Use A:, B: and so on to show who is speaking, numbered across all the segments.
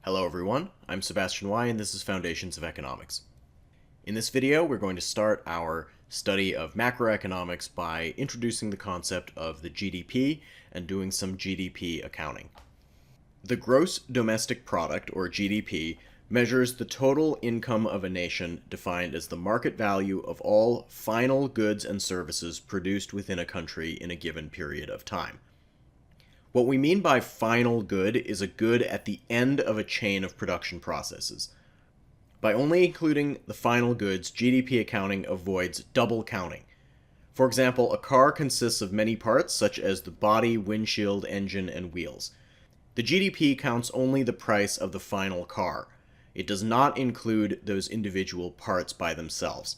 A: Hello everyone, I'm Sebastian Y and this is Foundations of Economics. In this video, we're going to start our study of macroeconomics by introducing the concept of the GDP and doing some GDP accounting. The gross domestic product, or GDP, measures the total income of a nation defined as the market value of all final goods and services produced within a country in a given period of time. What we mean by final good is a good at the end of a chain of production processes. By only including the final goods, GDP accounting avoids double counting. For example, a car consists of many parts, such as the body, windshield, engine, and wheels. The GDP counts only the price of the final car. It does not include those individual parts by themselves.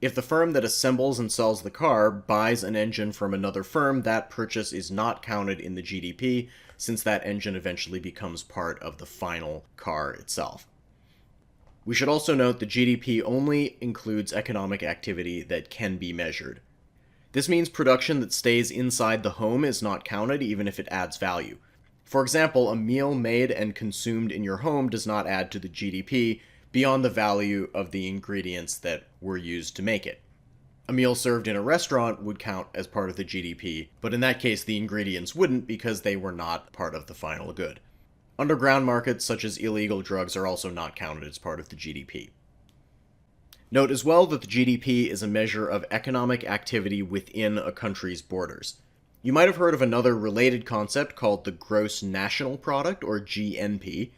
A: If the firm that assembles and sells the car buys an engine from another firm, that purchase is not counted in the GDP, since that engine eventually becomes part of the final car itself. We should also note that GDP only includes economic activity that can be measured. This means production that stays inside the home is not counted, even if it adds value. For example, a meal made and consumed in your home does not add to the GDP, beyond the value of the ingredients that were used to make it. A meal served in a restaurant would count as part of the GDP, but in that case the ingredients wouldn't because they were not part of the final good. Underground markets such as illegal drugs are also not counted as part of the GDP. Note as well that the GDP is a measure of economic activity within a country's borders. You might have heard of another related concept called the gross national product, or GNP.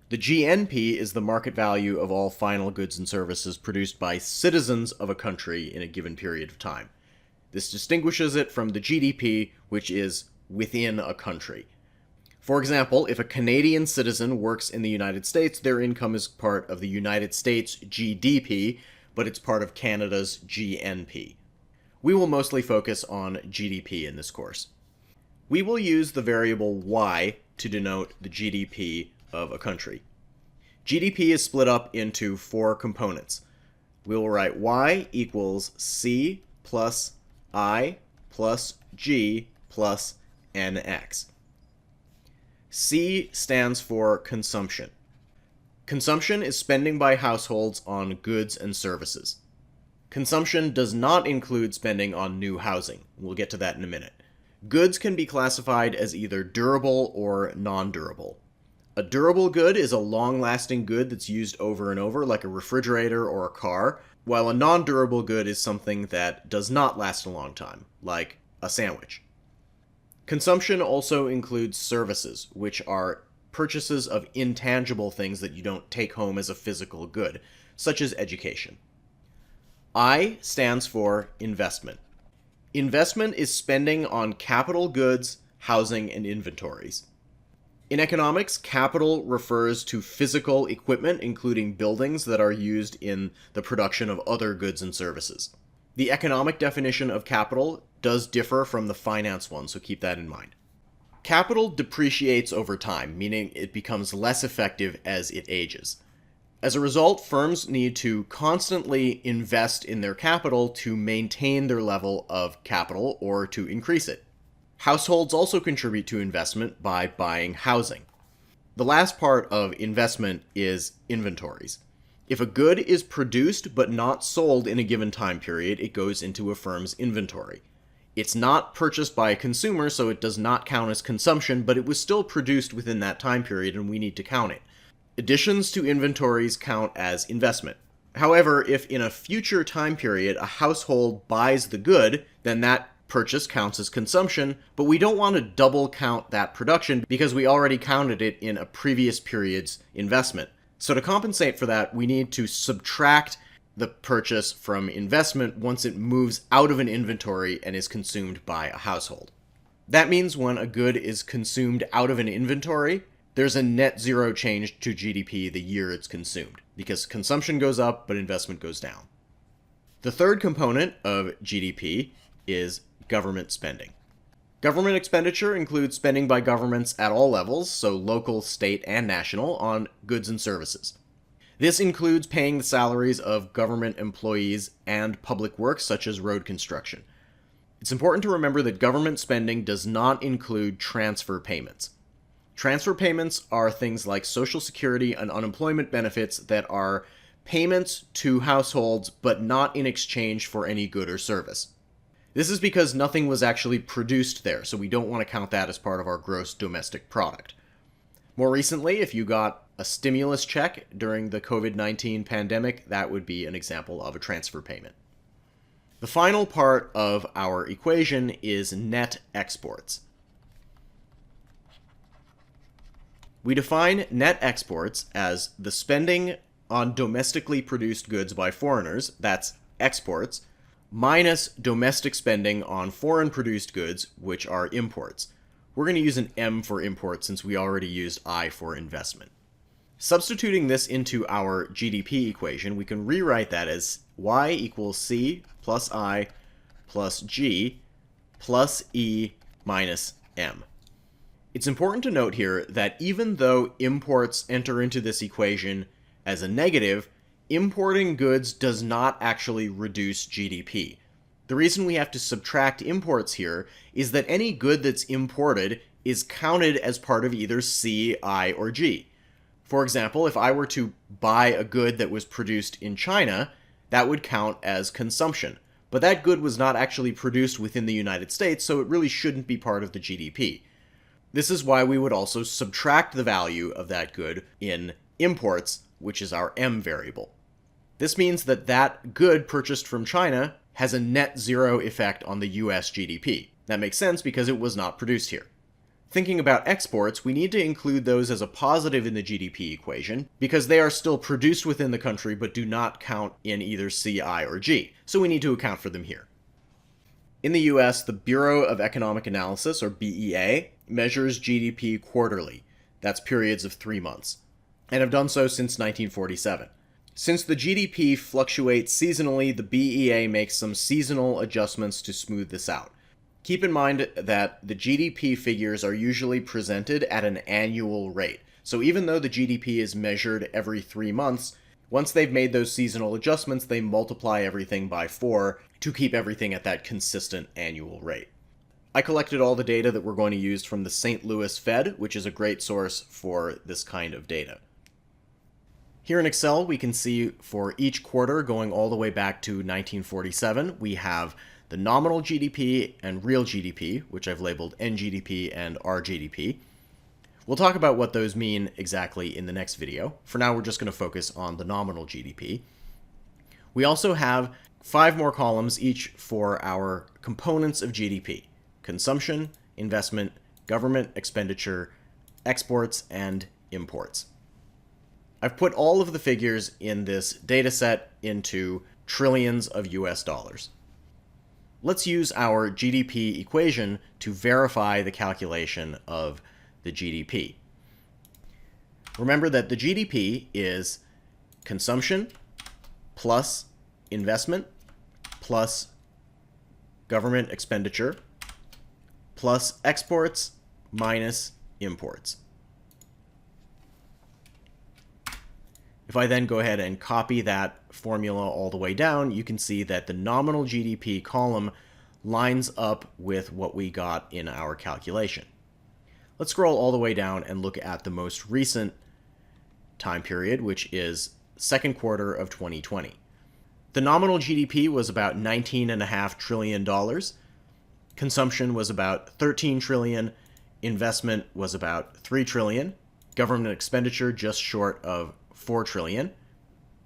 A: The GNP is the market value of all final goods and services produced by citizens of a country in a given period of time. This distinguishes it from the GDP, which is within a country. For example, if a Canadian citizen works in the United States, their income is part of the United States GDP, but it's part of Canada's GNP. We will mostly focus on GDP in this course. We will use the variable y to denote the GDP of a country. GDP is split up into four components. We will write y equals c plus I plus g plus nx. C stands for consumption. Consumption is spending by households on goods and services. Consumption does not include spending on new housing. We'll get to that in a minute. Goods can be classified as either durable or non-durable. A durable good is a long-lasting good that's used over and over, like a refrigerator or a car, while a non-durable good is something that does not last a long time, like a sandwich. Consumption also includes services, which are purchases of intangible things that you don't take home as a physical good, such as education. I stands for investment. Investment is spending on capital goods, housing, and inventories. In economics, capital refers to physical equipment, including buildings that are used in the production of other goods and services. The economic definition of capital does differ from the finance one, so keep that in mind. Capital depreciates over time, meaning it becomes less effective as it ages. As a result, firms need to constantly invest in their capital to maintain their level of capital or to increase it. Households also contribute to investment by buying housing. The last part of investment is inventories. If a good is produced but not sold in a given time period, it goes into a firm's inventory. It's not purchased by a consumer, so it does not count as consumption, but it was still produced within that time period and we need to count it. Additions to inventories count as investment. However, if in a future time period a household buys the good, then that purchase counts as consumption, but we don't want to double count that production because we already counted it in a previous period's investment. So to compensate for that, we need to subtract the purchase from investment once it moves out of an inventory and is consumed by a household. That means when a good is consumed out of an inventory, there's a net zero change to GDP the year it's consumed, because consumption goes up but investment goes down. The third component of GDP is government spending. Government expenditure includes spending by governments at all levels, so local, state, and national, on goods and services. This includes paying the salaries of government employees and public works such as road construction. It's important to remember that government spending does not include transfer payments. Transfer payments are things like Social Security and unemployment benefits that are payments to households, but not in exchange for any good or service. This is because nothing was actually produced there, so we don't want to count that as part of our gross domestic product. More recently, if you got a stimulus check during the COVID-19 pandemic, that would be an example of a transfer payment. The final part of our equation is net exports. We define net exports as the spending on domestically produced goods by foreigners, that's exports, minus domestic spending on foreign produced goods, which are imports. We're going to use an M for import since we already used I for investment. Substituting this into our GDP equation, we can rewrite that as Y equals C plus I plus G plus E minus M. It's important to note here that even though imports enter into this equation as a negative, importing goods does not actually reduce GDP. The reason we have to subtract imports here is that any good that's imported is counted as part of either C, I, or G. For example, if I were to buy a good that was produced in China, that would count as consumption. But that good was not actually produced within the United States, so it really shouldn't be part of the GDP. This is why we would also subtract the value of that good in imports, which is our M variable. This means that that good purchased from China has a net zero effect on the US GDP. That makes sense because it was not produced here. Thinking about exports, we need to include those as a positive in the GDP equation because they are still produced within the country but do not count in either C, I, or G, so we need to account for them here. In the US, the Bureau of Economic Analysis, or BEA, measures GDP quarterly. That's periods of 3 months, and have done so since 1947. Since the GDP fluctuates seasonally, the BEA makes some seasonal adjustments to smooth this out. Keep in mind that the GDP figures are usually presented at an annual rate. So even though the GDP is measured every 3 months, once they've made those seasonal adjustments, they multiply everything by 4 to keep everything at that consistent annual rate. I collected all the data that we're going to use from the St. Louis Fed, which is a great source for this kind of data. Here in Excel, we can see for each quarter going all the way back to 1947, we have the nominal GDP and real GDP, which I've labeled NGDP and RGDP. We'll talk about what those mean exactly in the next video. For now, we're just going to focus on the nominal GDP. We also have 5 more columns each for our components of GDP: consumption, investment, government expenditure, exports, and imports. I've put all of the figures in this data set into trillions of US dollars. Let's use our GDP equation to verify the calculation of the GDP. Remember that the GDP is consumption plus investment plus government expenditure plus exports minus imports. If I then go ahead and copy that formula all the way down, you can see that the nominal GDP column lines up with what we got in our calculation. Let's scroll all the way down and look at the most recent time period, which is second quarter of 2020. The nominal GDP was about $19.5 trillion. Consumption was about 13 trillion. Investment was about 3 trillion. Government expenditure just short of 4 trillion.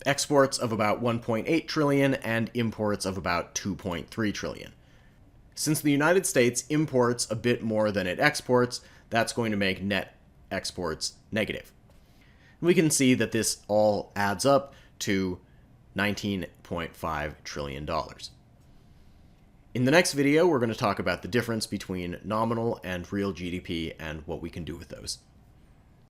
A: Exports of about 1.8 trillion and imports of about 2.3 trillion. Since the United States imports a bit more than it exports, that's going to make net exports negative. We can see that this all adds up to $19.5 trillion. In the next video, we're going to talk about the difference between nominal and real GDP and what we can do with those.